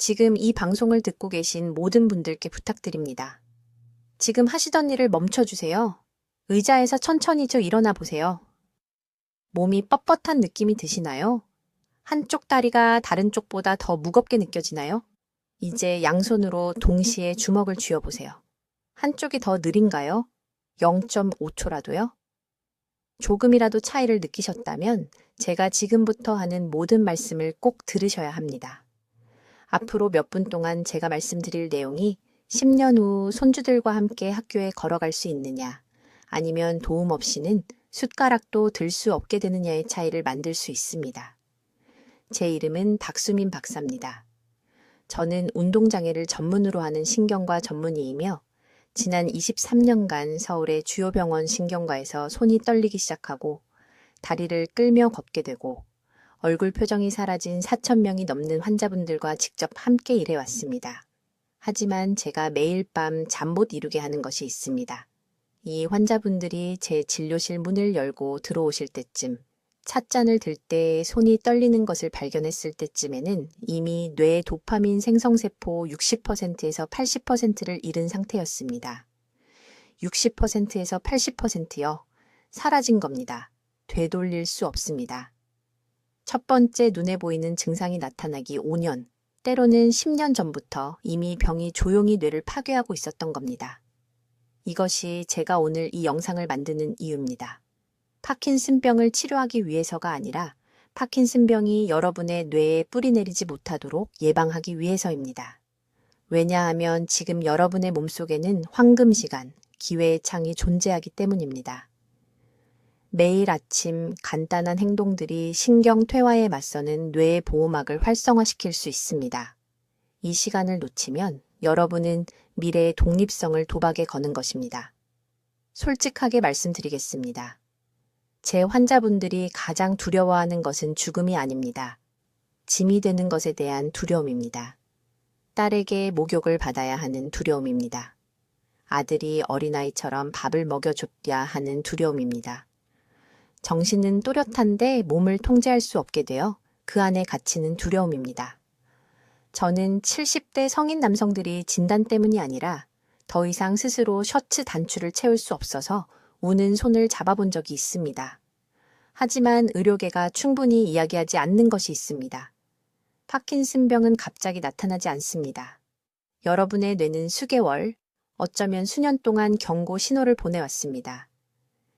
지금 이 방송을 듣고 계신 모든 분들께 부탁드립니다. 지금 하시던 일을 멈춰주세요. 의자에서 천천히 일어나 보세요. 몸이 뻣뻣한 느낌이 드시나요? 한쪽 다리가 다른 쪽보다 더 무겁게 느껴지나요? 이제 양손으로 동시에 주먹을 쥐어보세요. 한쪽이 더 느린가요? 0.5초라도요? 조금이라도 차이를 느끼셨다면 제가 지금부터 하는 모든 말씀을 꼭 들으셔야 합니다. 앞으로 몇 분 동안 제가 말씀드릴 내용이 10년 후 손주들과 함께 학교에 걸어갈 수 있느냐, 아니면 도움 없이는 숟가락도 들 수 없게 되느냐의 차이를 만들 수 있습니다. 제 이름은 박수민 박사입니다. 저는 운동장애를 전문으로 하는 신경과 전문의이며 지난 23년간 서울의 주요 병원 신경과에서 손이 떨리기 시작하고 다리를 끌며 걷게 되고 얼굴 표정이 사라진 4,000명이 넘는 환자분들과 직접 함께 일해왔습니다. 하지만 제가 매일 밤 잠 못 이루게 하는 것이 있습니다. 이 환자분들이 제 진료실 문을 열고 들어오실 때쯤, 찻잔을 들 때 손이 떨리는 것을 발견했을 때쯤에는 이미 뇌 도파민 생성세포 60%에서 80%를 잃은 상태였습니다. 60%에서 80%요. 사라진 겁니다. 되돌릴 수 없습니다. 첫 번째 눈에 보이는 증상이 나타나기 5년, 때로는 10년 전부터 이미 병이 조용히 뇌를 파괴하고 있었던 겁니다. 이것이 제가 오늘 이 영상을 만드는 이유입니다. 파킨슨병을 치료하기 위해서가 아니라 파킨슨병이 여러분의 뇌에 뿌리내리지 못하도록 예방하기 위해서입니다. 왜냐하면 지금 여러분의 몸속에는 황금 시간, 기회의 창이 존재하기 때문입니다. 매일 아침 간단한 행동들이 신경 퇴화에 맞서는 뇌의 보호막을 활성화시킬 수 있습니다. 이 시간을 놓치면 여러분은 미래의 독립성을 도박에 거는 것입니다. 솔직하게 말씀드리겠습니다. 제 환자분들이 가장 두려워하는 것은 죽음이 아닙니다. 짐이 되는 것에 대한 두려움입니다. 딸에게 목욕을 받아야 하는 두려움입니다. 아들이 어린아이처럼 밥을 먹여줘야 하는 두려움입니다. 정신은 또렷한데 몸을 통제할 수 없게 되어 그 안에 갇히는 두려움입니다. 저는 70대 성인 남성들이 진단 때문이 아니라 더 이상 스스로 셔츠 단추를 채울 수 없어서 우는 손을 잡아본 적이 있습니다. 하지만 의료계가 충분히 이야기하지 않는 것이 있습니다. 파킨슨병은 갑자기 나타나지 않습니다. 여러분의 뇌는 수개월, 어쩌면 수년 동안 경고 신호를 보내왔습니다.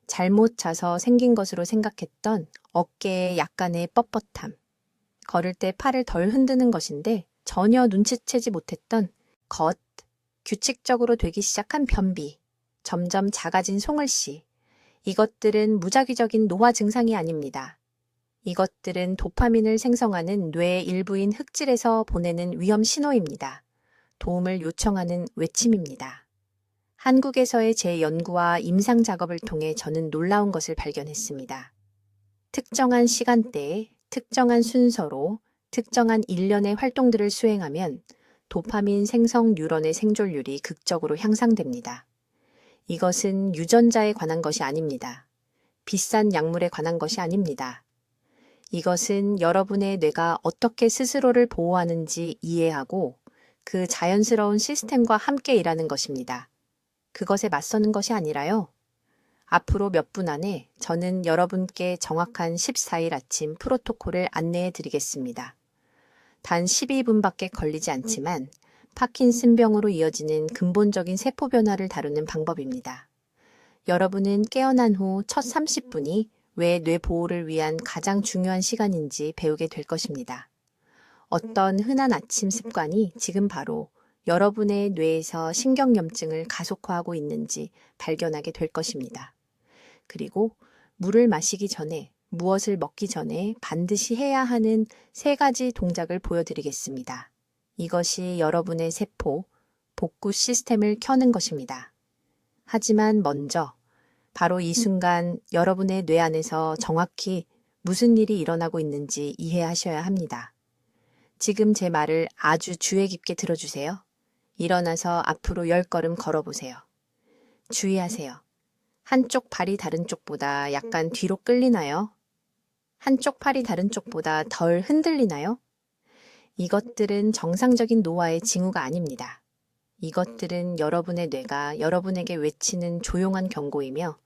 잘못 자서 생긴 것으로 생각했던 어깨에 약간의 뻣뻣함, 걸을 때 팔을 덜 흔드는 것인데 전혀 눈치채지 못했던 겉, 규칙적으로 되기 시작한 변비, 점점 작아진 송을씨, 이것들은 무작위적인 노화 증상이 아닙니다. 이것들은 도파민을 생성하는 뇌의 일부인 흑질에서 보내는 위험 신호입니다. 도움을 요청하는 외침입니다. 한국에서의 제 연구와 임상 작업을 통해 저는 놀라운 것을 발견했습니다. 특정한 시간대에 특정한 순서로 특정한 일련의 활동들을 수행하면 도파민 생성 뉴런의 생존율이 극적으로 향상됩니다. 이것은 유전자에 관한 것이 아닙니다. 비싼 약물에 관한 것이 아닙니다. 이것은 여러분의 뇌가 어떻게 스스로를 보호하는지 이해하고 그 자연스러운 시스템과 함께 일하는 것입니다. 그것에 맞서는 것이 아니라요. 앞으로 몇 분 안에 저는 여러분께 정확한 14일 아침 프로토콜을 안내해 드리겠습니다. 단 12분밖에 걸리지 않지만 파킨슨병으로 이어지는 근본적인 세포 변화를 다루는 방법입니다. 여러분은 깨어난 후 첫 30분이 왜 뇌 보호를 위한 가장 중요한 시간인지 배우게 될 것입니다. 어떤 흔한 아침 습관이 지금 바로 여러분의 뇌에서 신경염증을 가속화하고 있는지 발견하게 될 것입니다. 그리고 물을 마시기 전에, 무엇을 먹기 전에 반드시 해야 하는 3가지 동작을 보여드리겠습니다. 이것이 여러분의 세포, 복구 시스템을 켜는 것입니다. 하지만 먼저 바로 이 순간 여러분의 뇌 안에서 정확히 무슨 일이 일어나고 있는지 이해하셔야 합니다. 지금 제 말을 아주 주의 깊게 들어주세요. 일어나서 앞으로 10걸음 걸어보세요. 주의하세요. 한쪽 발이 다른 쪽보다 약간 뒤로 끌리나요? 한쪽 팔이 다른 쪽보다 덜 흔들리나요? 이것들은 정상적인 노화의 징후가 아닙니다. 이것들은 여러분의 뇌가 여러분에게 외치는 조용한 경고이며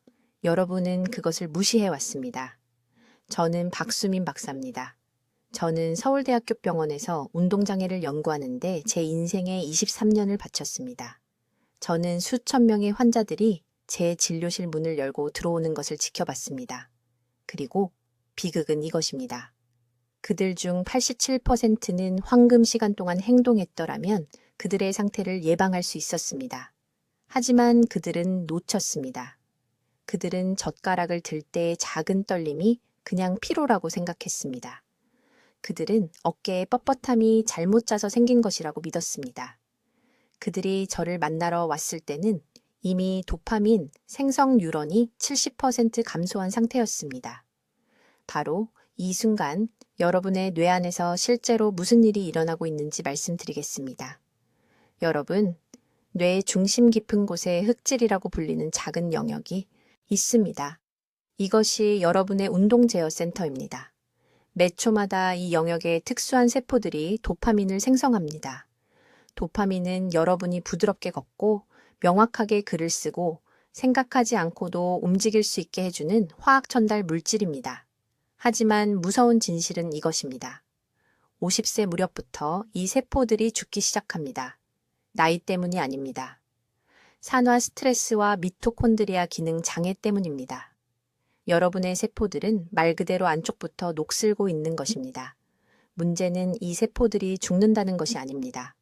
여러분은 그것을 무시해 왔습니다. 저는 박수민 박사입니다. 저는 서울대학교 병원에서 운동장애를 연구하는데 제 인생의 23년을 바쳤습니다. 저는 수천 명의 환자들이 제 진료실 문을 열고 들어오는 것을 지켜봤습니다. 그리고 비극은 이것입니다. 그들 중 87%는 황금 시간 동안 행동했더라면 그들의 상태를 예방할 수 있었습니다. 하지만 그들은 놓쳤습니다. 그들은 젓가락을 들 때의 작은 떨림이 그냥 피로라고 생각했습니다. 그들은 어깨의 뻣뻣함이 잘못 짜서 생긴 것이라고 믿었습니다. 그들이 저를 만나러 왔을 때는 이미 도파민 생성 뉴런이 70% 감소한 상태였습니다. 바로 이 순간 여러분의 뇌 안에서 실제로 무슨 일이 일어나고 있는지 말씀드리겠습니다. 여러분, 뇌의 중심 깊은 곳에 흑질이라고 불리는 작은 영역이 있습니다. 이것이 여러분의 운동 제어 센터입니다. 매 초마다 이 영역의 특수한 세포들이 도파민을 생성합니다. 도파민은 여러분이 부드럽게 걷고 명확하게 글을 쓰고 생각하지 않고도 움직일 수 있게 해주는 화학 전달 물질입니다. 하지만 무서운 진실은 이것입니다. 50세 무렵부터 이 세포들이 죽기 시작합니다. 나이 때문이 아닙니다. 산화 스트레스와 미토콘드리아 기능 장애 때문입니다. 여러분의 세포들은 말 그대로 안쪽부터 녹슬고 있는 것입니다. 문제는 이 세포들이 죽는다는 것이 아닙니다.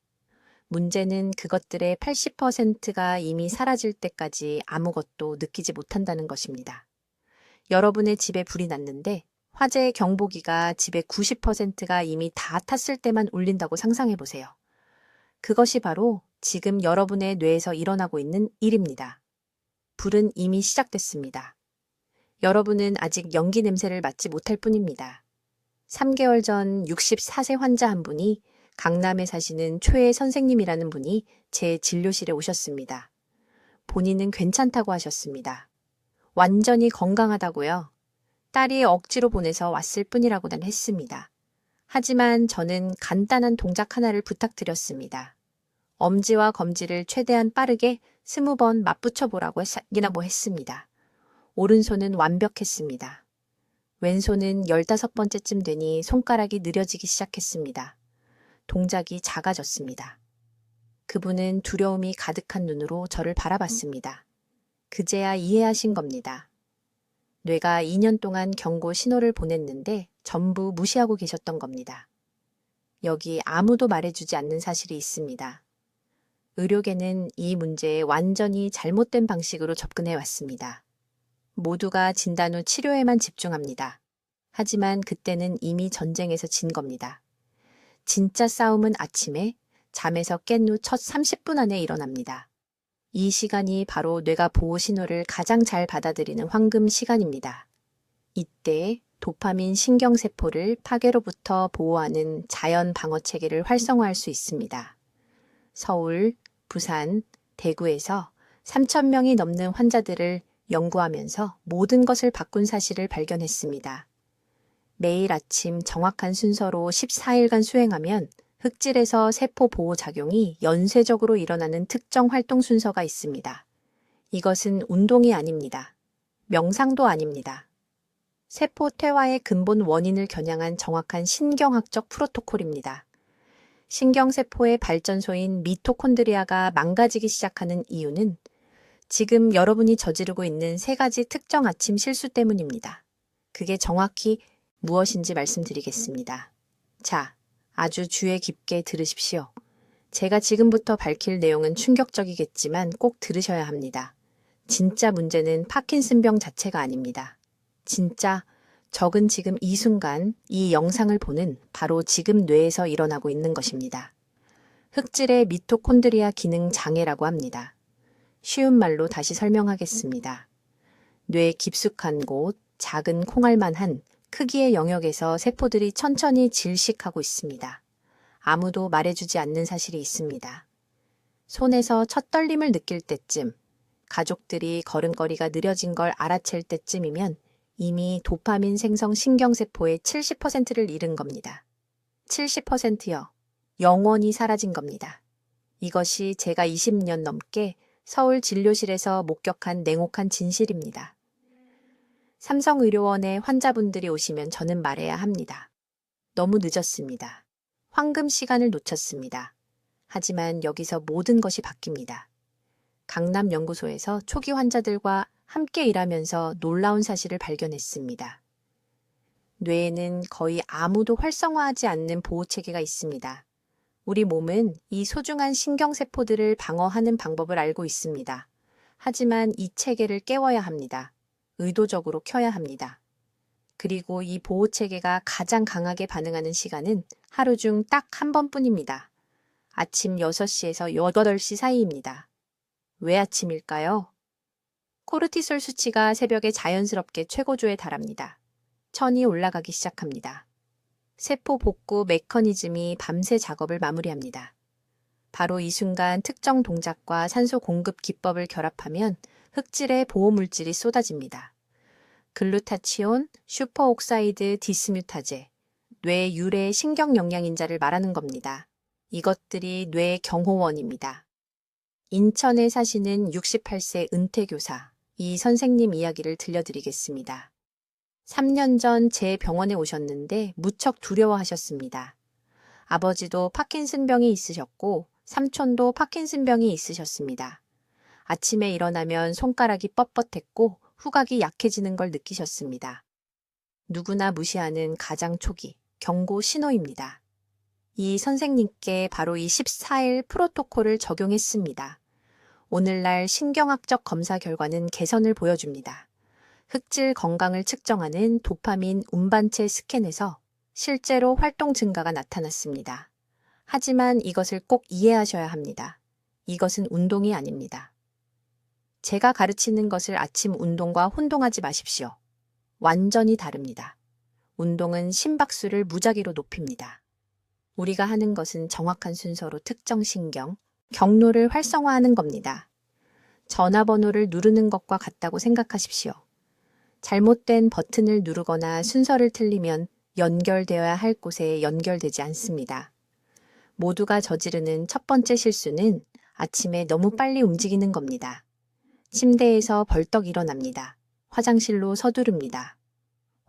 문제는 그것들의 80%가 이미 사라질 때까지 아무것도 느끼지 못한다는 것입니다. 여러분의 집에 불이 났는데 화재 경보기가 집의 90%가 이미 다 탔을 때만 울린다고 상상해 보세요. 그것이 바로 지금 여러분의 뇌에서 일어나고 있는 일입니다. 불은 이미 시작됐습니다. 여러분은 아직 연기 냄새를 맡지 못할 뿐입니다. 3개월 전 64세 환자 한 분이 강남에 사시는 최애 선생님이라는 분이 제 진료실에 오셨습니다. 본인은 괜찮다고 하셨습니다. 완전히 건강하다고요. 딸이 억지로 보내서 왔을 뿐이라고는 했습니다. 하지만 저는 간단한 동작 하나를 부탁드렸습니다. 엄지와 검지를 최대한 빠르게 20번 맞붙여 보라고 했습니다. 오른손은 완벽했습니다. 왼손은 15번째쯤 되니 손가락이 느려지기 시작했습니다. 동작이 작아졌습니다. 그분은 두려움이 가득한 눈으로 저를 바라봤습니다. 그제야 이해하신 겁니다. 뇌가 2년 동안 경고 신호를 보냈는데 전부 무시하고 계셨던 겁니다. 여기 아무도 말해주지 않는 사실이 있습니다. 의료계는 이 문제에 완전히 잘못된 방식으로 접근해 왔습니다. 모두가 진단 후 치료에만 집중합니다. 하지만 그때는 이미 전쟁에서 진 겁니다. 진짜 싸움은 아침에 잠에서 깬 후 첫 30분 안에 일어납니다. 이 시간이 바로 뇌가 보호 신호를 가장 잘 받아들이는 황금 시간입니다. 이때 도파민 신경세포를 파괴로부터 보호하는 자연 방어 체계를 활성화할 수 있습니다. 서울, 부산, 대구에서 3,000명이 넘는 환자들을 연구하면서 모든 것을 바꾼 사실을 발견했습니다. 매일 아침 정확한 순서로 14일간 수행하면 흑질에서 세포 보호 작용이 연쇄적으로 일어나는 특정 활동 순서가 있습니다. 이것은 운동이 아닙니다. 명상도 아닙니다. 세포 퇴화의 근본 원인을 겨냥한 정확한 신경학적 프로토콜입니다. 신경세포의 발전소인 미토콘드리아가 망가지기 시작하는 이유는 지금 여러분이 저지르고 있는 3가지 특정 아침 실수 때문입니다. 그게 정확히 무엇인지 말씀드리겠습니다. 자, 아주 주의 깊게 들으십시오. 제가 지금부터 밝힐 내용은 충격적이겠지만 꼭 들으셔야 합니다. 진짜 문제는 파킨슨병 자체가 아닙니다. 진짜 적은 지금 이 순간 이 영상을 보는 바로 지금 뇌에서 일어나고 있는 것입니다. 흑질의 미토콘드리아 기능 장애라고 합니다. 쉬운 말로 다시 설명하겠습니다. 뇌 깊숙한 곳, 작은 콩알만한 크기의 영역에서 세포들이 천천히 질식하고 있습니다. 아무도 말해주지 않는 사실이 있습니다. 손에서 첫 떨림을 느낄 때쯤, 가족들이 걸음걸이가 느려진 걸 알아챌 때쯤이면 이미 도파민 생성 신경세포의 70%를 잃은 겁니다. 70%요. 영원히 사라진 겁니다. 이것이 제가 20년 넘게 서울 진료실에서 목격한 냉혹한 진실입니다. 삼성의료원에 환자분들이 오시면 저는 말해야 합니다. 너무 늦었습니다. 황금 시간을 놓쳤습니다. 하지만 여기서 모든 것이 바뀝니다. 강남연구소에서 초기 환자들과 함께 일하면서 놀라운 사실을 발견했습니다. 뇌에는 거의 아무도 활성화하지 않는 보호체계가 있습니다. 우리 몸은 이 소중한 신경세포들을 방어하는 방법을 알고 있습니다. 하지만 이 체계를 깨워야 합니다. 의도적으로 켜야 합니다. 그리고 이 보호체계가 가장 강하게 반응하는 시간은 하루 중 딱 한 번뿐입니다. 아침 6시에서 8시 사이입니다. 왜 아침일까요? 코르티솔 수치가 새벽에 자연스럽게 최고조에 달합니다. 천이 올라가기 시작합니다. 세포 복구 메커니즘이 밤새 작업을 마무리합니다. 바로 이 순간 특정 동작과 산소 공급 기법을 결합하면 흑질의 보호물질이 쏟아집니다. 글루타치온, 슈퍼옥사이드 디스뮤타제, 뇌 유래 신경영양인자를 말하는 겁니다. 이것들이 뇌 경호원입니다. 인천에 사시는 68세 은퇴교사, 이 선생님 이야기를 들려드리겠습니다. 3년 전 제 병원에 오셨는데 무척 두려워하셨습니다. 아버지도 파킨슨병이 있으셨고 삼촌도 파킨슨병이 있으셨습니다. 아침에 일어나면 손가락이 뻣뻣했고 후각이 약해지는 걸 느끼셨습니다. 누구나 무시하는 가장 초기, 경고 신호입니다. 이 선생님께 바로 이 14일 프로토콜을 적용했습니다. 오늘날 신경학적 검사 결과는 개선을 보여줍니다. 흑질 건강을 측정하는 도파민 운반체 스캔에서 실제로 활동 증가가 나타났습니다. 하지만 이것을 꼭 이해하셔야 합니다. 이것은 운동이 아닙니다. 제가 가르치는 것을 아침 운동과 혼동하지 마십시오. 완전히 다릅니다. 운동은 심박수를 무작위로 높입니다. 우리가 하는 것은 정확한 순서로 특정 신경, 경로를 활성화하는 겁니다. 전화번호를 누르는 것과 같다고 생각하십시오. 잘못된 버튼을 누르거나 순서를 틀리면 연결되어야 할 곳에 연결되지 않습니다. 모두가 저지르는 첫 번째 실수는 아침에 너무 빨리 움직이는 겁니다. 침대에서 벌떡 일어납니다. 화장실로 서두릅니다.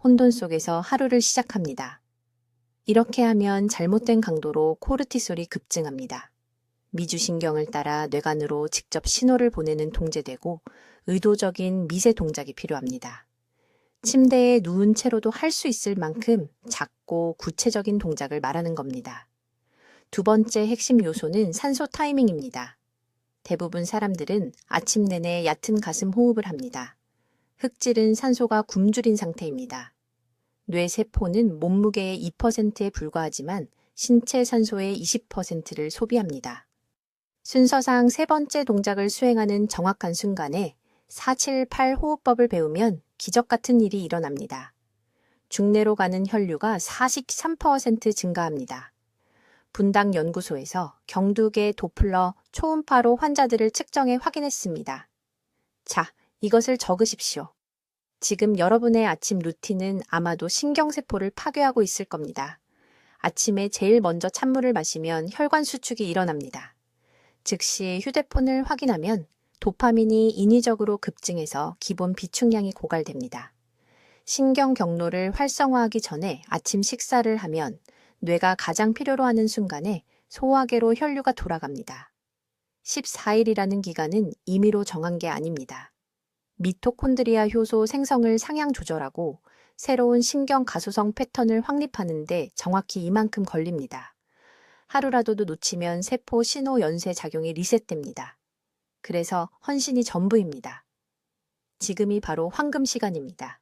혼돈 속에서 하루를 시작합니다. 이렇게 하면 잘못된 강도로 코르티솔이 급증합니다. 미주신경을 따라 뇌간으로 직접 신호를 보내는 통제되고 의도적인 미세 동작이 필요합니다. 침대에 누운 채로도 할 수 있을 만큼 작고 구체적인 동작을 말하는 겁니다. 두 번째 핵심 요소는 산소 타이밍입니다. 대부분 사람들은 아침 내내 얕은 가슴 호흡을 합니다. 흑질은 산소가 굶주린 상태입니다. 뇌 세포는 몸무게의 2%에 불과하지만 신체 산소의 20%를 소비합니다. 순서상 세 번째 동작을 수행하는 정확한 순간에 478 호흡법을 배우면 기적 같은 일이 일어납니다. 중뇌로 가는 혈류가 43% 증가합니다. 분당 연구소에서 경두계 도플러 초음파로 환자들을 측정해 확인했습니다. 자, 이것을 적으십시오. 지금 여러분의 아침 루틴은 아마도 신경세포를 파괴하고 있을 겁니다. 아침에 제일 먼저 찬물을 마시면 혈관 수축이 일어납니다. 즉시 휴대폰을 확인하면 도파민이 인위적으로 급증해서 기본 비축량이 고갈됩니다. 신경 경로를 활성화하기 전에 아침 식사를 하면 뇌가 가장 필요로 하는 순간에 소화계로 혈류가 돌아갑니다. 14일이라는 기간은 임의로 정한 게 아닙니다. 미토콘드리아 효소 생성을 상향 조절하고 새로운 신경 가소성 패턴을 확립하는데 정확히 이만큼 걸립니다. 하루라도 놓치면 세포 신호 연쇄 작용이 리셋됩니다. 그래서 헌신이 전부입니다. 지금이 바로 황금 시간입니다.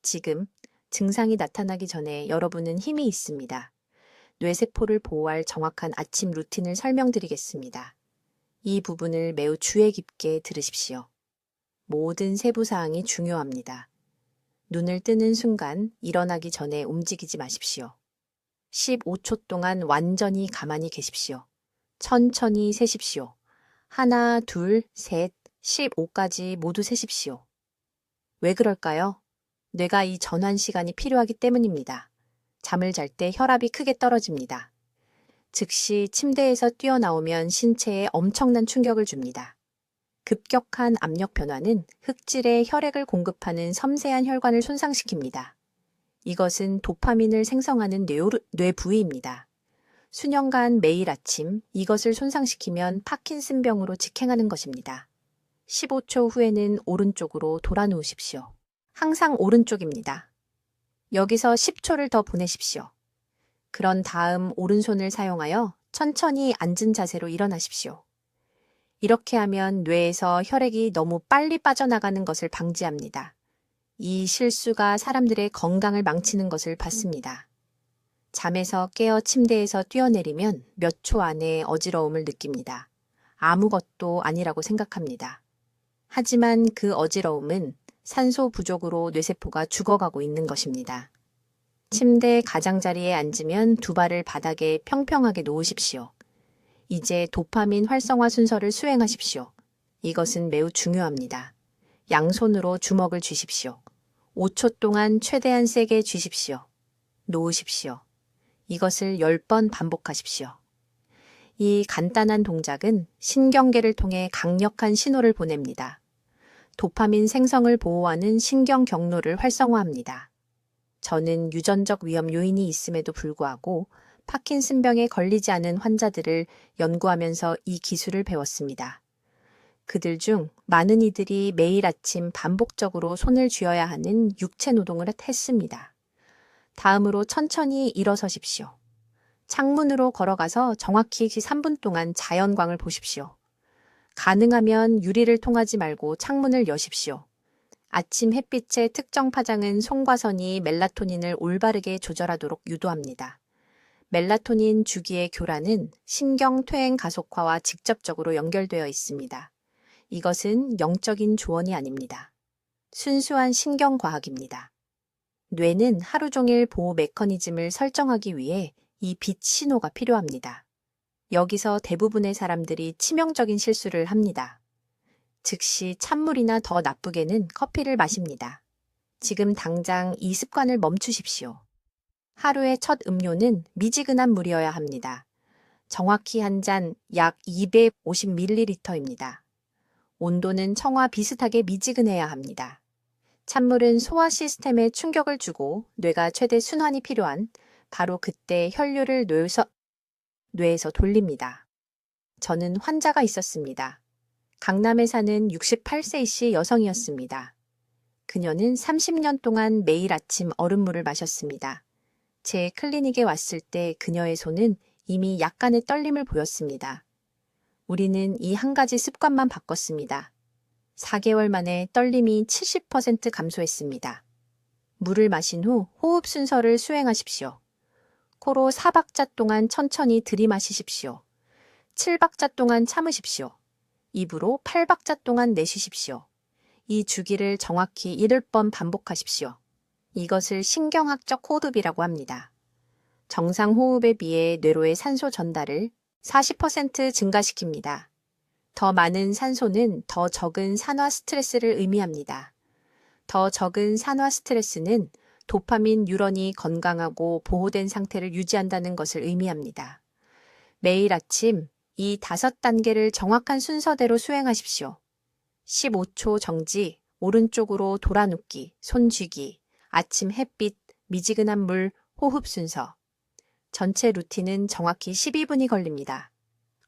지금 증상이 나타나기 전에 여러분은 힘이 있습니다. 뇌세포를 보호할 정확한 아침 루틴을 설명드리겠습니다. 이 부분을 매우 주의 깊게 들으십시오. 모든 세부사항이 중요합니다. 눈을 뜨는 순간 일어나기 전에 움직이지 마십시오. 15초 동안 완전히 가만히 계십시오. 천천히 세십시오. 하나, 둘, 셋, 15까지 모두 세십시오. 왜 그럴까요? 뇌가 이 전환 시간이 필요하기 때문입니다. 잠을 잘 때 혈압이 크게 떨어집니다. 즉시 침대에서 뛰어나오면 신체에 엄청난 충격을 줍니다. 급격한 압력 변화는 흑질에 혈액을 공급하는 섬세한 혈관을 손상시킵니다. 이것은 도파민을 생성하는 뇌 부위입니다. 수년간 매일 아침 이것을 손상시키면 파킨슨병으로 직행하는 것입니다. 15초 후에는 오른쪽으로 돌아 누우십시오. 항상 오른쪽입니다. 여기서 10초를 더 보내십시오. 그런 다음 오른손을 사용하여 천천히 앉은 자세로 일어나십시오. 이렇게 하면 뇌에서 혈액이 너무 빨리 빠져나가는 것을 방지합니다. 이 실수가 사람들의 건강을 망치는 것을 봤습니다. 잠에서 깨어 침대에서 뛰어내리면 몇 초 안에 어지러움을 느낍니다. 아무것도 아니라고 생각합니다. 하지만 그 어지러움은 산소 부족으로 뇌세포가 죽어가고 있는 것입니다. 침대 가장자리에 앉으면 두 발을 바닥에 평평하게 놓으십시오. 이제 도파민 활성화 순서를 수행하십시오. 이것은 매우 중요합니다. 양손으로 주먹을 쥐십시오. 5초 동안 최대한 세게 쥐십시오. 놓으십시오. 이것을 10번 반복하십시오. 이 간단한 동작은 신경계를 통해 강력한 신호를 보냅니다. 도파민 생성을 보호하는 신경 경로를 활성화합니다. 저는 유전적 위험 요인이 있음에도 불구하고 파킨슨병에 걸리지 않은 환자들을 연구하면서 이 기술을 배웠습니다. 그들 중 많은 이들이 매일 아침 반복적으로 손을 쥐어야 하는 육체 노동을 했습니다. 다음으로 천천히 일어서십시오. 창문으로 걸어가서 정확히 3분 동안 자연광을 보십시오. 가능하면 유리를 통하지 말고 창문을 여십시오. 아침 햇빛의 특정 파장은 송과선이 멜라토닌을 올바르게 조절하도록 유도합니다. 멜라토닌 주기의 교란은 신경 퇴행 가속화와 직접적으로 연결되어 있습니다. 이것은 영적인 조언이 아닙니다. 순수한 신경과학입니다. 뇌는 하루 종일 보호 메커니즘을 설정하기 위해 이 빛 신호가 필요합니다. 여기서 대부분의 사람들이 치명적인 실수를 합니다. 즉시 찬물이나 더 나쁘게는 커피를 마십니다. 지금 당장 이 습관을 멈추십시오. 하루의 첫 음료는 미지근한 물이어야 합니다. 정확히 한 잔 약 250ml입니다. 온도는 청와 비슷하게 미지근해야 합니다. 찬물은 소화 시스템에 충격을 주고 뇌가 최대 순환이 필요한 바로 그때 혈류를 뇌에서 돌립니다. 저는 환자가 있었습니다. 강남에 사는 68세이씨 여성이었습니다. 그녀는 30년 동안 매일 아침 얼음물을 마셨습니다. 제 클리닉에 왔을 때 그녀의 손은 이미 약간의 떨림을 보였습니다. 우리는 이 한 가지 습관만 바꿨습니다. 4개월 만에 떨림이 70% 감소했습니다. 물을 마신 후 호흡 순서를 수행하십시오. 코로 4박자 동안 천천히 들이마시십시오. 7박자 동안 참으십시오. 입으로 8박자 동안 내쉬십시오. 이 주기를 정확히 7번 반복하십시오. 이것을 신경학적 호흡이라고 합니다. 정상 호흡에 비해 뇌로의 산소 전달을 40% 증가시킵니다. 더 많은 산소는 더 적은 산화 스트레스를 의미합니다. 더 적은 산화 스트레스는 도파민 뉴런이 건강하고 보호된 상태를 유지한다는 것을 의미합니다. 매일 아침 이 5단계를 정확한 순서대로 수행하십시오. 15초 정지, 오른쪽으로 돌아 눕기, 손 쥐기, 아침 햇빛, 미지근한 물, 호흡 순서. 전체 루틴은 정확히 12분이 걸립니다.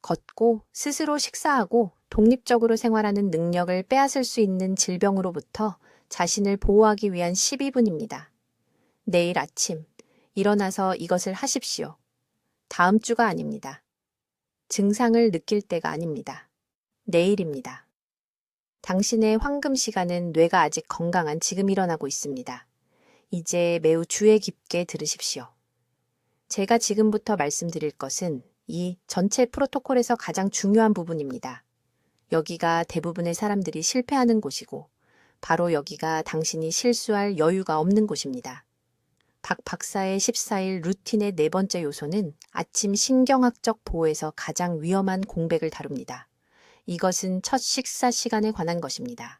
걷고 스스로 식사하고 독립적으로 생활하는 능력을 빼앗을 수 있는 질병으로부터 자신을 보호하기 위한 12분입니다. 내일 아침 일어나서 이것을 하십시오. 다음 주가 아닙니다. 증상을 느낄 때가 아닙니다. 내일입니다. 당신의 황금 시간은 뇌가 아직 건강한 지금 일어나고 있습니다. 이제 매우 주의 깊게 들으십시오. 제가 지금부터 말씀드릴 것은 이 전체 프로토콜에서 가장 중요한 부분입니다. 여기가 대부분의 사람들이 실패하는 곳이고 바로 여기가 당신이 실수할 여유가 없는 곳입니다. 박 박사의 14일 루틴의 4번째 요소는 아침 신경학적 보호에서 가장 위험한 공백을 다룹니다. 이것은 첫 식사 시간에 관한 것입니다.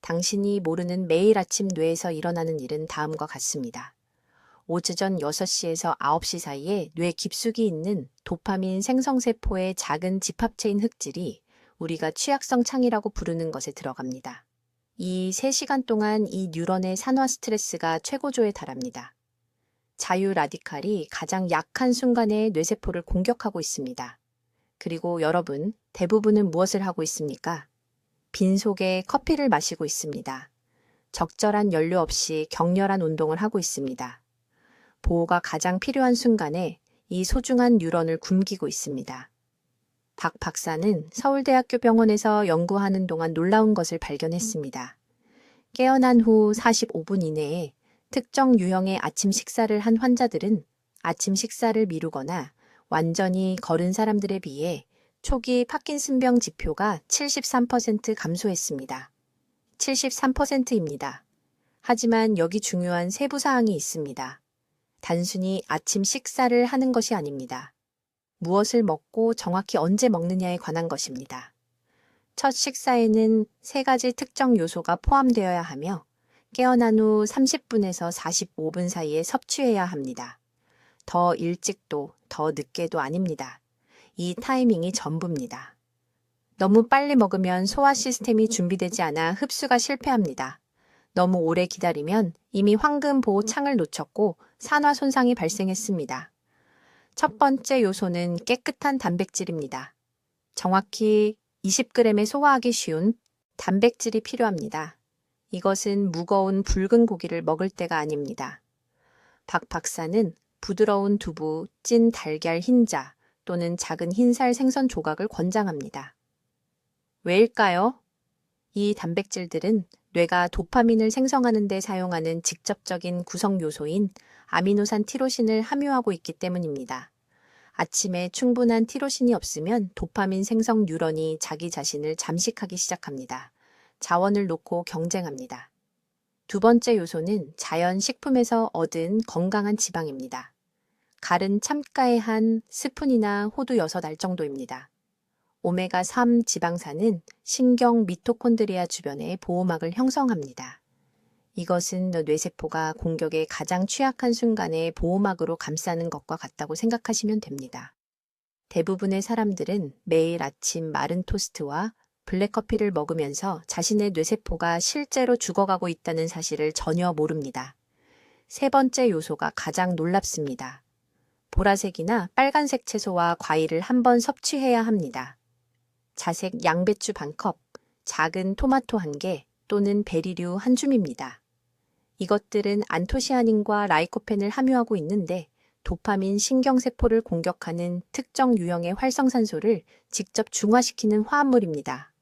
당신이 모르는 매일 아침 뇌에서 일어나는 일은 다음과 같습니다. 오전 6시에서 9시 사이에 뇌 깊숙이 있는 도파민 생성세포의 작은 집합체인 흑질이 우리가 취약성 창이라고 부르는 것에 들어갑니다. 이 3시간 동안 이 뉴런의 산화 스트레스가 최고조에 달합니다. 자유 라디칼이 가장 약한 순간에 뇌세포를 공격하고 있습니다. 그리고 여러분, 대부분은 무엇을 하고 있습니까? 빈속에 커피를 마시고 있습니다. 적절한 연료 없이 격렬한 운동을 하고 있습니다. 보호가 가장 필요한 순간에 이 소중한 뉴런을 굶기고 있습니다. 박 박사는 서울대학교 병원에서 연구하는 동안 놀라운 것을 발견했습니다. 깨어난 후 45분 이내에 특정 유형의 아침 식사를 한 환자들은 아침 식사를 미루거나 완전히 거른 사람들에 비해 초기 파킨슨병 지표가 73% 감소했습니다. 73%입니다. 하지만 여기 중요한 세부 사항이 있습니다. 단순히 아침 식사를 하는 것이 아닙니다. 무엇을 먹고 정확히 언제 먹느냐에 관한 것입니다. 첫 식사에는 3가지 특정 요소가 포함되어야 하며 깨어난 후 30분에서 45분 사이에 섭취해야 합니다. 더 일찍도 더 늦게도 아닙니다. 이 타이밍이 전부입니다. 너무 빨리 먹으면 소화 시스템이 준비되지 않아 흡수가 실패합니다. 너무 오래 기다리면 이미 황금 보호 창을 놓쳤고 산화 손상이 발생했습니다. 첫 번째 요소는 깨끗한 단백질입니다. 정확히 20g에 소화하기 쉬운 단백질이 필요합니다. 이것은 무거운 붉은 고기를 먹을 때가 아닙니다. 박 박사는 부드러운 두부, 찐 달걀 흰자 또는 작은 흰살 생선 조각을 권장합니다. 왜일까요? 이 단백질들은 뇌가 도파민을 생성하는 데 사용하는 직접적인 구성 요소인 아미노산 티로신을 함유하고 있기 때문입니다. 아침에 충분한 티로신이 없으면 도파민 생성 뉴런이 자기 자신을 잠식하기 시작합니다. 자원을 놓고 경쟁합니다. 두 번째 요소는 자연 식품에서 얻은 건강한 지방입니다. 갈은 참가에 한 스푼이나 호두 6알 정도입니다. 오메가3 지방산은 신경 미토콘드리아 주변에 보호막을 형성합니다. 이것은 뇌세포가 공격에 가장 취약한 순간에 보호막으로 감싸는 것과 같다고 생각하시면 됩니다. 대부분의 사람들은 매일 아침 마른 토스트와 블랙커피를 먹으면서 자신의 뇌세포가 실제로 죽어가고 있다는 사실을 전혀 모릅니다. 세 번째 요소가 가장 놀랍습니다. 보라색이나 빨간색 채소와 과일을 한 번 섭취해야 합니다. 자색 양배추 반컵, 작은 토마토 1개 또는 베리류 한 줌입니다. 이것들은 안토시아닌과 라이코펜을 함유하고 있는데 도파민 신경세포를 공격하는 특정 유형의 활성산소를 직접 중화시키는 화합물입니다.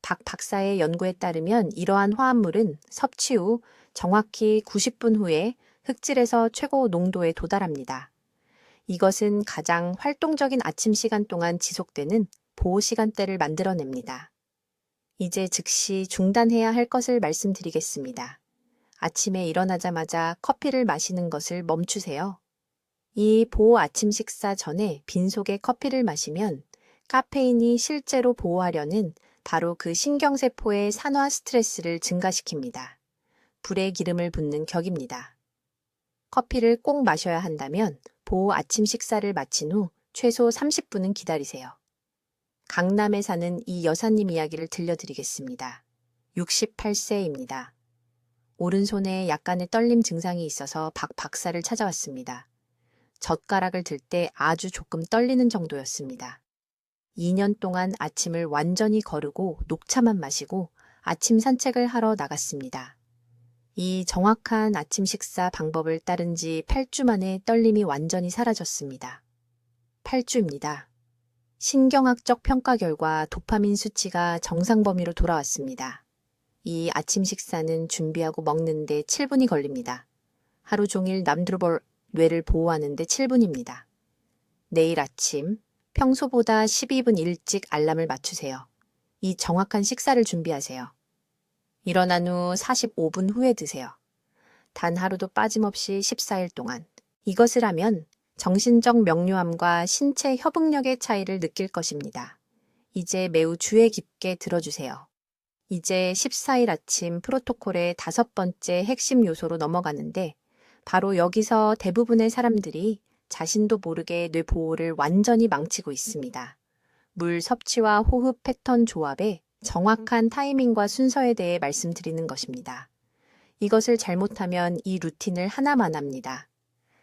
박 박사의 연구에 따르면 이러한 화합물은 섭취 후 정확히 90분 후에 흑질에서 최고 농도에 도달합니다. 이것은 가장 활동적인 아침 시간 동안 지속되는 보호 시간대를 만들어냅니다. 이제 즉시 중단해야 할 것을 말씀드리겠습니다. 아침에 일어나자마자 커피를 마시는 것을 멈추세요. 이 보호 아침 식사 전에 빈속에 커피를 마시면 카페인이 실제로 보호하려는 바로 그 신경세포의 산화 스트레스를 증가시킵니다. 불에 기름을 붓는 격입니다. 커피를 꼭 마셔야 한다면 보호 아침 식사를 마친 후 최소 30분은 기다리세요. 강남에 사는 이 여사님 이야기를 들려드리겠습니다. 68세입니다. 오른손에 약간의 떨림 증상이 있어서 박 박사를 찾아왔습니다. 젓가락을 들 때 아주 조금 떨리는 정도였습니다. 2년 동안 아침을 완전히 거르고 녹차만 마시고 아침 산책을 하러 나갔습니다. 이 정확한 아침 식사 방법을 따른 지 8주 만에 떨림이 완전히 사라졌습니다. 8주입니다. 신경학적 평가 결과 도파민 수치가 정상 범위로 돌아왔습니다. 이 아침 식사는 준비하고 먹는데 7분이 걸립니다. 하루 종일 남들볼 뇌를 보호하는데 7분입니다. 내일 아침 평소보다 12분 일찍 알람을 맞추세요. 이 정확한 식사를 준비하세요. 일어난 후 45분 후에 드세요. 단 하루도 빠짐없이 14일 동안. 이것을 하면 정신적 명료함과 신체 협응력의 차이를 느낄 것입니다. 이제 매우 주의 깊게 들어주세요. 이제 14일 아침 프로토콜의 5번째 핵심 요소로 넘어가는데 바로 여기서 대부분의 사람들이 자신도 모르게 뇌 보호를 완전히 망치고 있습니다. 물 섭취와 호흡 패턴 조합의 정확한 타이밍과 순서에 대해 말씀드리는 것입니다. 이것을 잘못하면 이 루틴을 하나만 합니다.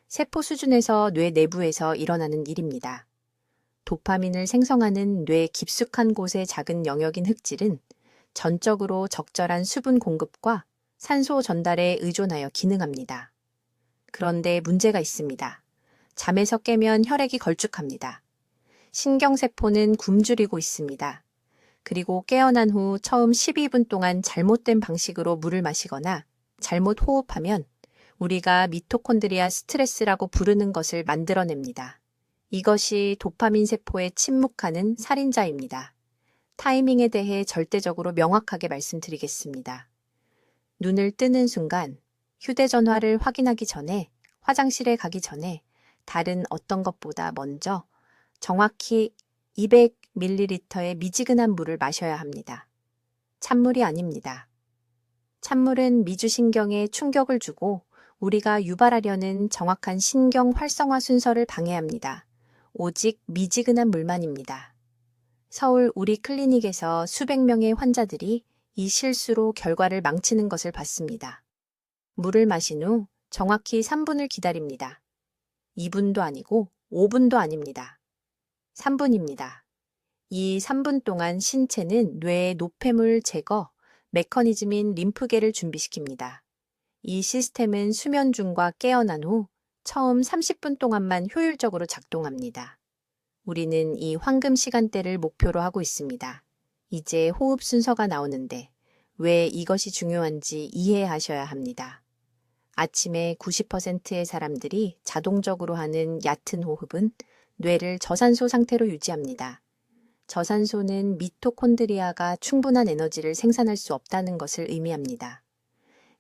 세포 수준에서 뇌 내부에서 일어나는 일입니다. 도파민을 생성하는 뇌 깊숙한 곳의 작은 영역인 흑질은 전적으로 적절한 수분 공급과 산소 전달에 의존하여 기능합니다. 그런데 문제가 있습니다. 잠에서 깨면 혈액이 걸쭉합니다. 신경세포는 굶주리고 있습니다. 그리고 깨어난 후 처음 12분 동안 잘못된 방식으로 물을 마시거나 잘못 호흡하면 우리가 미토콘드리아 스트레스라고 부르는 것을 만들어냅니다. 이것이 도파민 세포에 침묵하는 살인자입니다. 타이밍에 대해 절대적으로 명확하게 말씀드리겠습니다. 눈을 뜨는 순간 휴대전화를 확인하기 전에 화장실에 가기 전에 다른 어떤 것보다 먼저 정확히 200ml의 미지근한 물을 마셔야 합니다. 찬물이 아닙니다. 찬물은 미주신경에 충격을 주고 우리가 유발하려는 정확한 신경 활성화 순서를 방해합니다. 오직 미지근한 물만입니다. 서울 우리 클리닉에서 수백 명의 환자들이 이 실수로 결과를 망치는 것을 봤습니다. 물을 마신 후 정확히 3분을 기다립니다. 2분도 아니고 5분도 아닙니다. 3분입니다. 이 3분 동안 신체는 뇌의 노폐물 제거 메커니즘인 림프계를 준비시킵니다. 이 시스템은 수면 중과 깨어난 후 처음 30분 동안만 효율적으로 작동합니다. 우리는 이 황금 시간대를 목표로 하고 있습니다. 이제 호흡 순서가 나오는데 왜 이것이 중요한지 이해하셔야 합니다. 아침에 90%의 사람들이 자동적으로 하는 얕은 호흡은 뇌를 저산소 상태로 유지합니다. 저산소는 미토콘드리아가 충분한 에너지를 생산할 수 없다는 것을 의미합니다.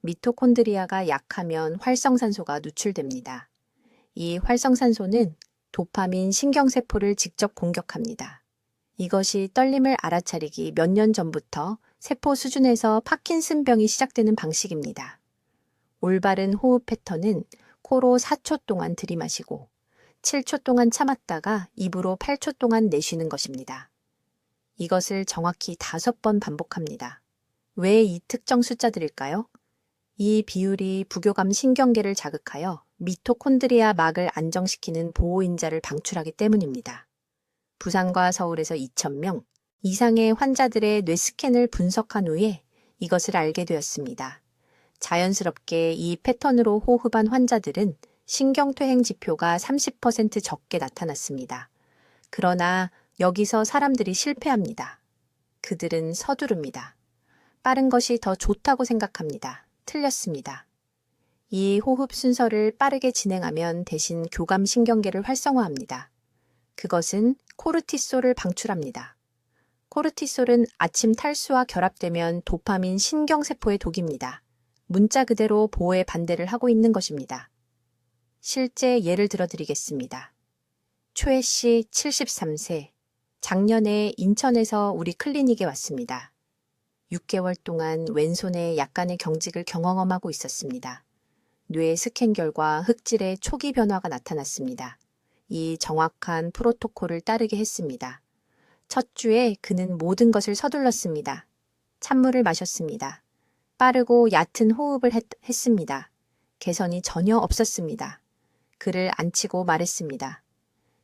미토콘드리아가 약하면 활성산소가 누출됩니다. 이 활성산소는 도파민 신경세포를 직접 공격합니다. 이것이 떨림을 알아차리기 몇 년 전부터 세포 수준에서 파킨슨병이 시작되는 방식입니다. 올바른 호흡 패턴은 코로 4초 동안 들이마시고 7초 동안 참았다가 입으로 8초 동안 내쉬는 것입니다. 이것을 정확히 5번 반복합니다. 왜 이 특정 숫자들일까요? 이 비율이 부교감 신경계를 자극하여 미토콘드리아 막을 안정시키는 보호인자를 방출하기 때문입니다. 부산과 서울에서 2,000명 이상의 환자들의 뇌 스캔을 분석한 후에 이것을 알게 되었습니다. 자연스럽게 이 패턴으로 호흡한 환자들은 신경퇴행 지표가 30% 적게 나타났습니다. 그러나 여기서 사람들이 실패합니다. 그들은 서두릅니다. 빠른 것이 더 좋다고 생각합니다. 틀렸습니다. 이 호흡 순서를 빠르게 진행하면 대신 교감신경계를 활성화합니다. 그것은 코르티솔을 방출합니다. 코르티솔은 아침 탈수와 결합되면 도파민 신경세포의 독입니다. 문자 그대로 보호의 반대를 하고 있는 것입니다. 실제 예를 들어드리겠습니다. 초혜 씨 73세, 작년에 인천에서 우리 클리닉에 왔습니다. 6개월 동안 왼손에 약간의 경직을 경험하고 있었습니다. 뇌 스캔 결과 흑질의 초기 변화가 나타났습니다. 이 정확한 프로토콜을 따르게 했습니다. 첫 주에 그는 모든 것을 서둘렀습니다. 찬물을 마셨습니다. 빠르고 얕은 호흡을 했습니다. 개선이 전혀 없었습니다. 그를 앉히고 말했습니다.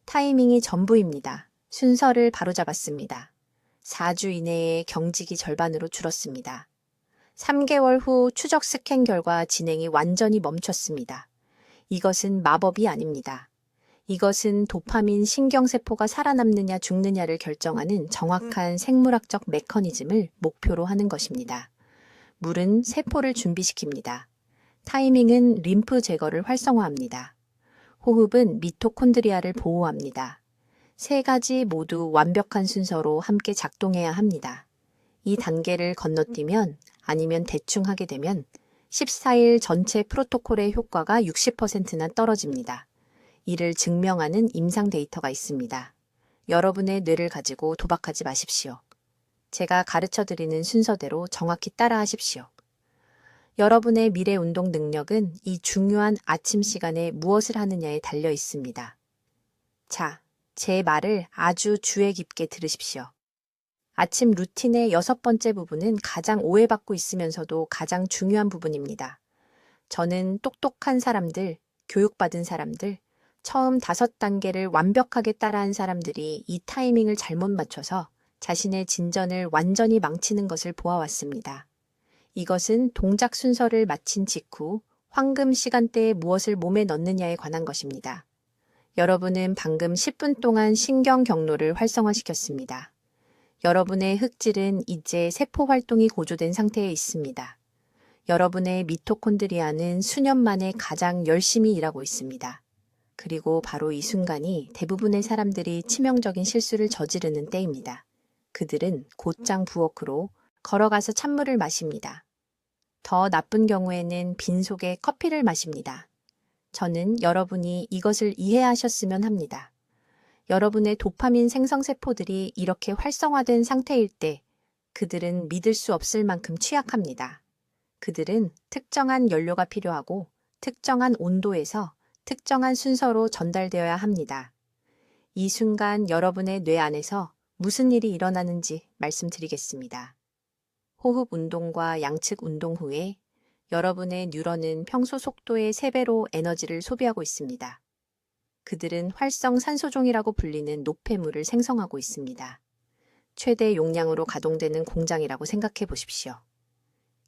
타이밍이 전부입니다. 순서를 바로잡았습니다. 4주 이내에 경직이 절반으로 줄었습니다. 3개월 후 추적 스캔 결과 진행이 완전히 멈췄습니다. 이것은 마법이 아닙니다. 이것은 도파민 신경세포가 살아남느냐 죽느냐를 결정하는 정확한 생물학적 메커니즘을 목표로 하는 것입니다. 물은 세포를 준비시킵니다. 타이밍은 림프 제거를 활성화합니다. 호흡은 미토콘드리아를 보호합니다. 세 가지 모두 완벽한 순서로 함께 작동해야 합니다. 이 단계를 건너뛰면 아니면 대충 하게 되면 14일 전체 프로토콜의 효과가 60%나 떨어집니다. 이를 증명하는 임상 데이터가 있습니다. 여러분의 뇌를 가지고 도박하지 마십시오. 제가 가르쳐드리는 순서대로 정확히 따라하십시오. 여러분의 미래 운동 능력은 이 중요한 아침 시간에 무엇을 하느냐에 달려 있습니다. 자, 제 말을 아주 주의 깊게 들으십시오. 아침 루틴의 6번째 부분은 가장 오해받고 있으면서도 가장 중요한 부분입니다. 저는 똑똑한 사람들, 교육받은 사람들, 처음 5단계를 완벽하게 따라한 사람들이 이 타이밍을 잘못 맞춰서 자신의 진전을 완전히 망치는 것을 보아왔습니다. 이것은 동작 순서를 마친 직후 황금 시간대에 무엇을 몸에 넣느냐에 관한 것입니다. 여러분은 방금 10분 동안 신경 경로를 활성화시켰습니다. 여러분의 흑질은 이제 세포 활동이 고조된 상태에 있습니다. 여러분의 미토콘드리아는 수년 만에 가장 열심히 일하고 있습니다. 그리고 바로 이 순간이 대부분의 사람들이 치명적인 실수를 저지르는 때입니다. 그들은 곧장 부엌으로 걸어가서 찬물을 마십니다. 더 나쁜 경우에는 빈속에 커피를 마십니다. 저는 여러분이 이것을 이해하셨으면 합니다. 여러분의 도파민 생성세포들이 이렇게 활성화된 상태일 때 그들은 믿을 수 없을 만큼 취약합니다. 그들은 특정한 연료가 필요하고 특정한 온도에서 특정한 순서로 전달되어야 합니다. 이 순간 여러분의 뇌 안에서 무슨 일이 일어나는지 말씀드리겠습니다. 호흡 운동과 양측 운동 후에 여러분의 뉴런은 평소 속도의 3배로 에너지를 소비하고 있습니다. 그들은 활성 산소종이라고 불리는 노폐물을 생성하고 있습니다. 최대 용량으로 가동되는 공장이라고 생각해 보십시오.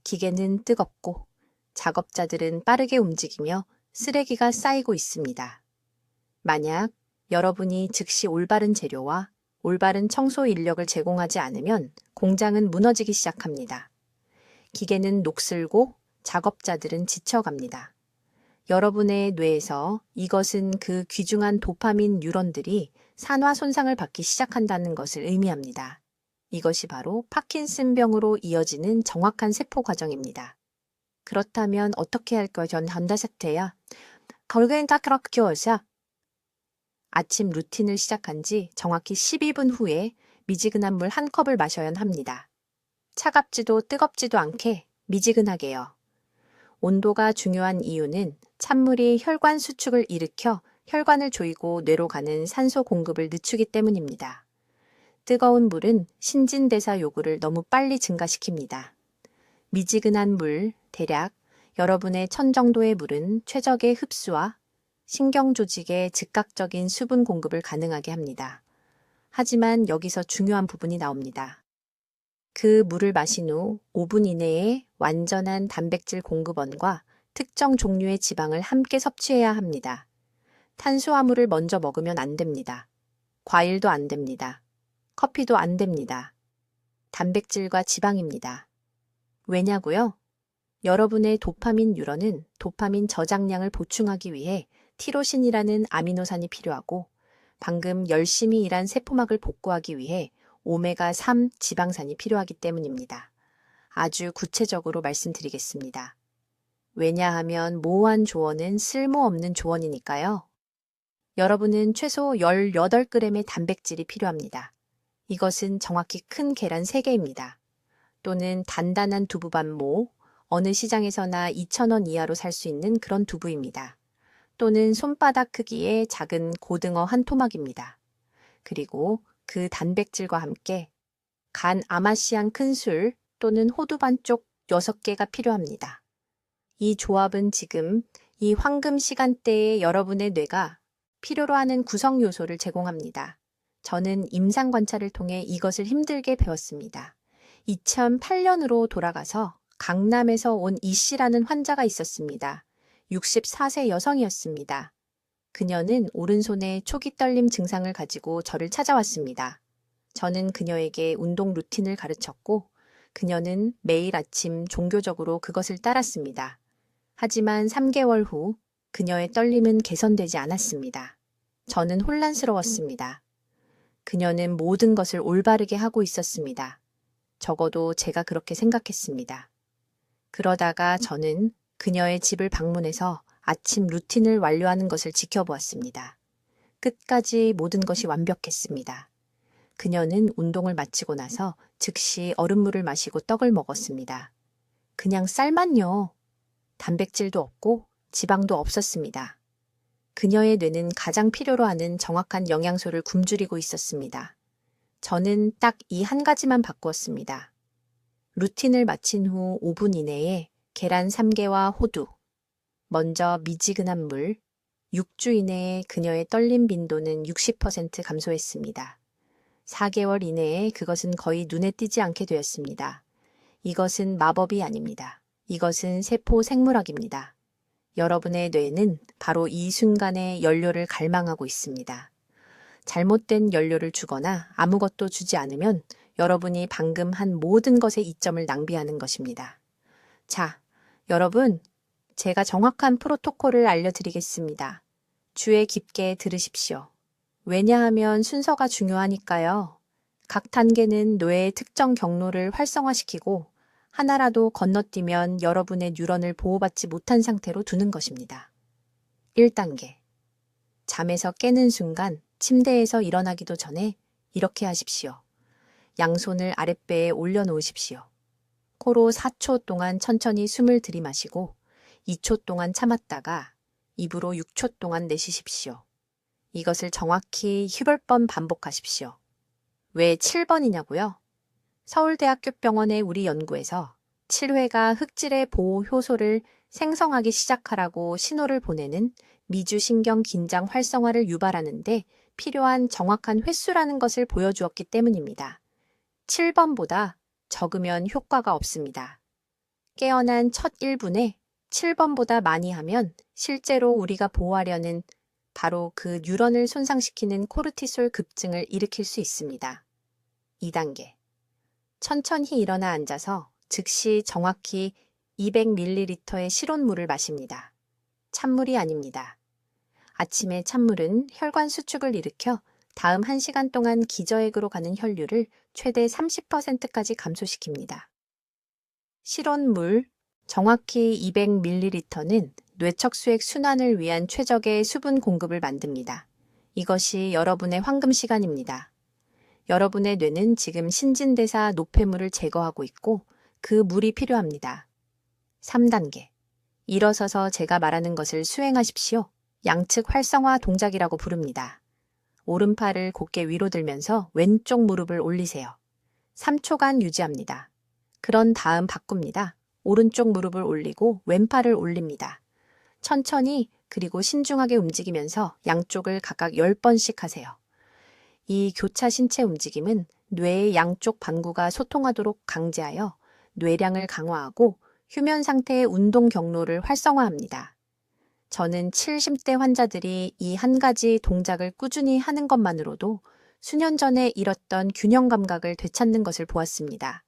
기계는 뜨겁고 작업자들은 빠르게 움직이며 쓰레기가 쌓이고 있습니다. 만약 여러분이 즉시 올바른 재료와 올바른 청소 인력을 제공하지 않으면 공장은 무너지기 시작합니다. 기계는 녹슬고 작업자들은 지쳐갑니다. 여러분의 뇌에서 이것은 그 귀중한 도파민 뉴런들이 산화 손상을 받기 시작한다는 것을 의미합니다. 이것이 바로 파킨슨병으로 이어지는 정확한 세포 과정입니다. 그렇다면 어떻게 할 거야? 전 한다사태야. 걸그엔 따크럭교사. 아침 루틴을 시작한 지 정확히 12분 후에 미지근한 물 1컵을 마셔야 합니다. 차갑지도 뜨겁지도 않게 미지근하게요. 온도가 중요한 이유는 찬물이 혈관 수축을 일으켜 혈관을 조이고 뇌로 가는 산소 공급을 늦추기 때문입니다. 뜨거운 물은 신진대사 요구를 너무 빨리 증가시킵니다. 미지근한 물, 대략 여러분의 1000 정도의 물은 최적의 흡수와 신경 조직의 즉각적인 수분 공급을 가능하게 합니다. 하지만 여기서 중요한 부분이 나옵니다. 그 물을 마신 후 5분 이내에 완전한 단백질 공급원과 특정 종류의 지방을 함께 섭취해야 합니다. 탄수화물을 먼저 먹으면 안 됩니다. 과일도 안 됩니다. 커피도 안 됩니다. 단백질과 지방입니다. 왜냐고요? 여러분의 도파민 뉴런은 도파민 저장량을 보충하기 위해 티로신이라는 아미노산이 필요하고 방금 열심히 일한 세포막을 복구하기 위해 오메가3 지방산이 필요하기 때문입니다. 아주 구체적으로 말씀드리겠습니다. 왜냐하면 모호한 조언은 쓸모없는 조언이니까요. 여러분은 최소 18g의 단백질이 필요합니다. 이것은 정확히 큰 계란 3개입니다. 또는 단단한 두부반모, 어느 시장에서나 2,000원 이하로 살 수 있는 그런 두부입니다. 또는 손바닥 크기의 작은 고등어 한 토막입니다. 그리고 그 단백질과 함께 간 아마시안 큰술 또는 호두 반쪽 6개가 필요합니다. 이 조합은 지금 이 황금 시간대에 여러분의 뇌가 필요로 하는 구성 요소를 제공합니다. 저는 임상 관찰을 통해 이것을 힘들게 배웠습니다. 2008년으로 돌아가서 강남에서 온 이 씨라는 환자가 있었습니다. 64세 여성이었습니다. 그녀는 오른손에 초기 떨림 증상을 가지고 저를 찾아왔습니다. 저는 그녀에게 운동 루틴을 가르쳤고 그녀는 매일 아침 종교적으로 그것을 따랐습니다. 하지만 3개월 후 그녀의 떨림은 개선되지 않았습니다. 저는 혼란스러웠습니다. 그녀는 모든 것을 올바르게 하고 있었습니다. 적어도 제가 그렇게 생각했습니다. 그러다가 저는 그녀의 집을 방문해서 아침 루틴을 완료하는 것을 지켜보았습니다. 끝까지 모든 것이 완벽했습니다. 그녀는 운동을 마치고 나서 즉시 얼음물을 마시고 떡을 먹었습니다. 그냥 쌀만요. 단백질도 없고 지방도 없었습니다. 그녀의 뇌는 가장 필요로 하는 정확한 영양소를 굶주리고 있었습니다. 저는 딱 이 한 가지만 바꾸었습니다. 루틴을 마친 후 5분 이내에 계란 3개와 호두, 먼저 미지근한 물, 6주 이내에 그녀의 떨림 빈도는 60% 감소했습니다. 4개월 이내에 그것은 거의 눈에 띄지 않게 되었습니다. 이것은 마법이 아닙니다. 이것은 세포 생물학입니다. 여러분의 뇌는 바로 이 순간에 연료를 갈망하고 있습니다. 잘못된 연료를 주거나 아무것도 주지 않으면 여러분이 방금 한 모든 것의 이점을 낭비하는 것입니다. 자, 여러분, 제가 정확한 프로토콜을 알려드리겠습니다. 주의 깊게 들으십시오. 왜냐하면 순서가 중요하니까요. 각 단계는 뇌의 특정 경로를 활성화시키고 하나라도 건너뛰면 여러분의 뉴런을 보호받지 못한 상태로 두는 것입니다. 1단계. 잠에서 깨는 순간 침대에서 일어나기도 전에 이렇게 하십시오. 양손을 아랫배에 올려놓으십시오. 코로 4초 동안 천천히 숨을 들이마시고 2초 동안 참았다가 입으로 6초 동안 내쉬십시오. 이것을 정확히 8번 반복하십시오. 왜 7번이냐고요? 서울대학교 병원의 우리 연구에서 7회가 흑질의 보호 효소를 생성하기 시작하라고 신호를 보내는 미주신경 긴장 활성화를 유발하는데 필요한 정확한 횟수라는 것을 보여주었기 때문입니다. 7번보다 적으면 효과가 없습니다. 깨어난 첫 1분에 7번보다 많이 하면 실제로 우리가 보호하려는 바로 그 뉴런을 손상시키는 코르티솔 급증을 일으킬 수 있습니다. 2단계. 천천히 일어나 앉아서 즉시 정확히 200ml의 실온물을 마십니다. 찬물이 아닙니다. 아침에 찬물은 혈관 수축을 일으켜 다음 1시간 동안 기저액으로 가는 혈류를 최대 30%까지 감소시킵니다. 실온물, 정확히 200ml는 뇌척수액 순환을 위한 최적의 수분 공급을 만듭니다. 이것이 여러분의 황금 시간입니다. 여러분의 뇌는 지금 신진대사 노폐물을 제거하고 있고 그 물이 필요합니다. 3단계. 일어서서 제가 말하는 것을 수행하십시오. 양측 활성화 동작이라고 부릅니다. 오른팔을 곧게 위로 들면서 왼쪽 무릎을 올리세요. 3초간 유지합니다. 그런 다음 바꿉니다. 오른쪽 무릎을 올리고 왼팔을 올립니다. 천천히 그리고 신중하게 움직이면서 양쪽을 각각 10번씩 하세요. 이 교차 신체 움직임은 뇌의 양쪽 반구가 소통하도록 강제하여 뇌량을 강화하고 휴면 상태의 운동 경로를 활성화합니다. 저는 70대 환자들이 이 한 가지 동작을 꾸준히 하는 것만으로도 수년 전에 잃었던 균형 감각을 되찾는 것을 보았습니다.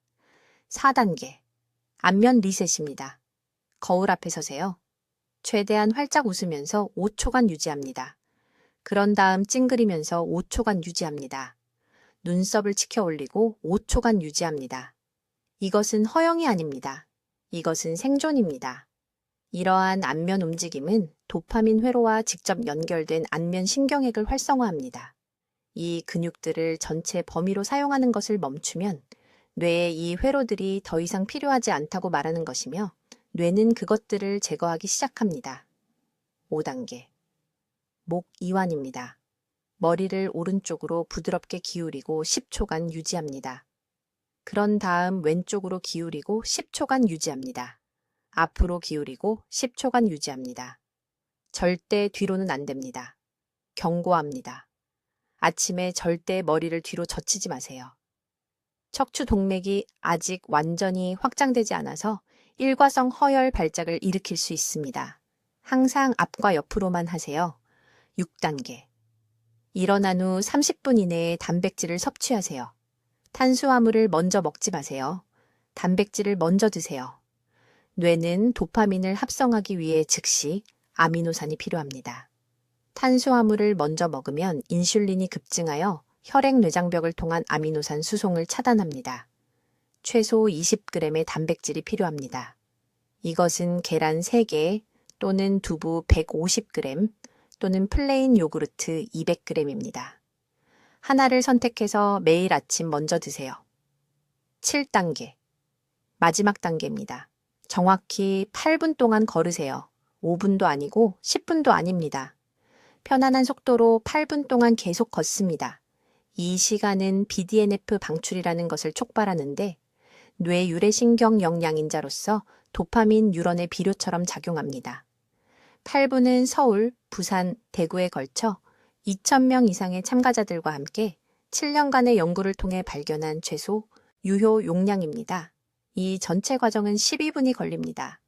4단계. 안면 리셋입니다. 거울 앞에 서세요. 최대한 활짝 웃으면서 5초간 유지합니다. 그런 다음 찡그리면서 5초간 유지합니다. 눈썹을 치켜 올리고 5초간 유지합니다. 이것은 허영이 아닙니다. 이것은 생존입니다. 이러한 안면 움직임은 도파민 회로와 직접 연결된 안면 신경액을 활성화합니다. 이 근육들을 전체 범위로 사용하는 것을 멈추면 뇌의 이 회로들이 더 이상 필요하지 않다고 말하는 것이며 뇌는 그것들을 제거하기 시작합니다. 5단계. 목 이완입니다. 머리를 오른쪽으로 부드럽게 기울이고 10초간 유지합니다. 그런 다음 왼쪽으로 기울이고 10초간 유지합니다. 앞으로 기울이고 10초간 유지합니다. 절대 뒤로는 안 됩니다. 경고합니다. 아침에 절대 머리를 뒤로 젖히지 마세요. 척추 동맥이 아직 완전히 확장되지 않아서 일과성 허열 발작을 일으킬 수 있습니다. 항상 앞과 옆으로만 하세요. 6단계. 일어난 후 30분 이내에 단백질을 섭취하세요. 탄수화물을 먼저 먹지 마세요. 단백질을 먼저 드세요. 뇌는 도파민을 합성하기 위해 즉시 아미노산이 필요합니다. 탄수화물을 먼저 먹으면 인슐린이 급증하여 혈액-뇌장벽을 통한 아미노산 수송을 차단합니다. 최소 20g의 단백질이 필요합니다. 이것은 계란 3개 또는 두부 150g 또는 플레인 요구르트 200g입니다. 하나를 선택해서 매일 아침 먼저 드세요. 7단계. 마지막 단계입니다. 정확히 8분 동안 걸으세요. 5분도 아니고 10분도 아닙니다. 편안한 속도로 8분 동안 계속 걷습니다. 이 시간은 BDNF 방출이라는 것을 촉발하는데 뇌 유래신경 영양인자로서 도파민 뉴런의 비료처럼 작용합니다. 8분은 서울, 부산, 대구에 걸쳐 2,000명 이상의 참가자들과 함께 7년간의 연구를 통해 발견한 최소 유효 용량입니다. 이 전체 과정은 12분이 걸립니다.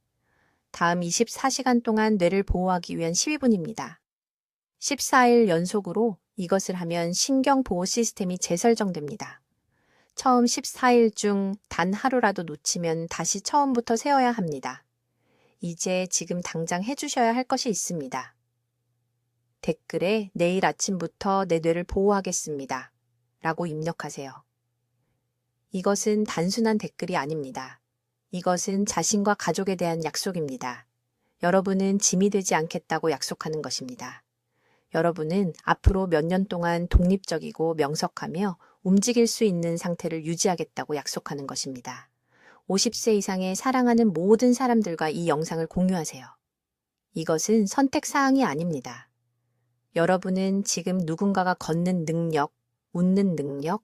다음 24시간 동안 뇌를 보호하기 위한 12분입니다. 14일 연속으로 이것을 하면 신경보호 시스템이 재설정됩니다. 처음 14일 중 단 하루라도 놓치면 다시 처음부터 세워야 합니다. 이제 지금 당장 해주셔야 할 것이 있습니다. 댓글에 내일 아침부터 내 뇌를 보호하겠습니다. 라고 입력하세요. 이것은 단순한 댓글이 아닙니다. 이것은 자신과 가족에 대한 약속입니다. 여러분은 짐이 되지 않겠다고 약속하는 것입니다. 여러분은 앞으로 몇 년 동안 독립적이고 명석하며 움직일 수 있는 상태를 유지하겠다고 약속하는 것입니다. 50세 이상의 사랑하는 모든 사람들과 이 영상을 공유하세요. 이것은 선택사항이 아닙니다. 여러분은 지금 누군가가 걷는 능력, 웃는 능력,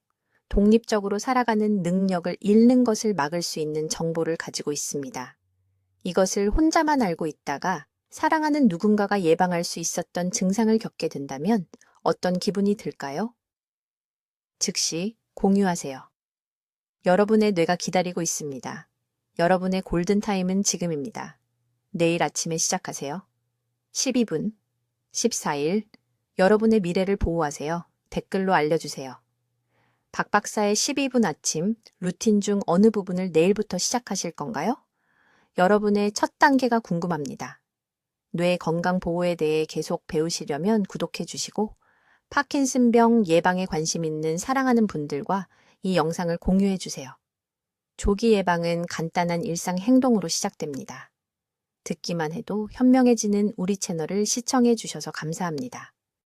독립적으로 살아가는 능력을 잃는 것을 막을 수 있는 정보를 가지고 있습니다. 이것을 혼자만 알고 있다가 사랑하는 누군가가 예방할 수 있었던 증상을 겪게 된다면 어떤 기분이 들까요? 즉시 공유하세요. 여러분의 뇌가 기다리고 있습니다. 여러분의 골든타임은 지금입니다. 내일 아침에 시작하세요. 12분, 14일, 여러분의 미래를 보호하세요. 댓글로 알려주세요. 박 박사의 12분 아침 루틴 중 어느 부분을 내일부터 시작하실 건가요? 여러분의 첫 단계가 궁금합니다. 뇌 건강 보호에 대해 계속 배우시려면 구독해 주시고 파킨슨병 예방에 관심 있는 사랑하는 분들과 이 영상을 공유해 주세요. 조기 예방은 간단한 일상 행동으로 시작됩니다. 듣기만 해도 현명해지는 우리 채널을 시청해 주셔서 감사합니다.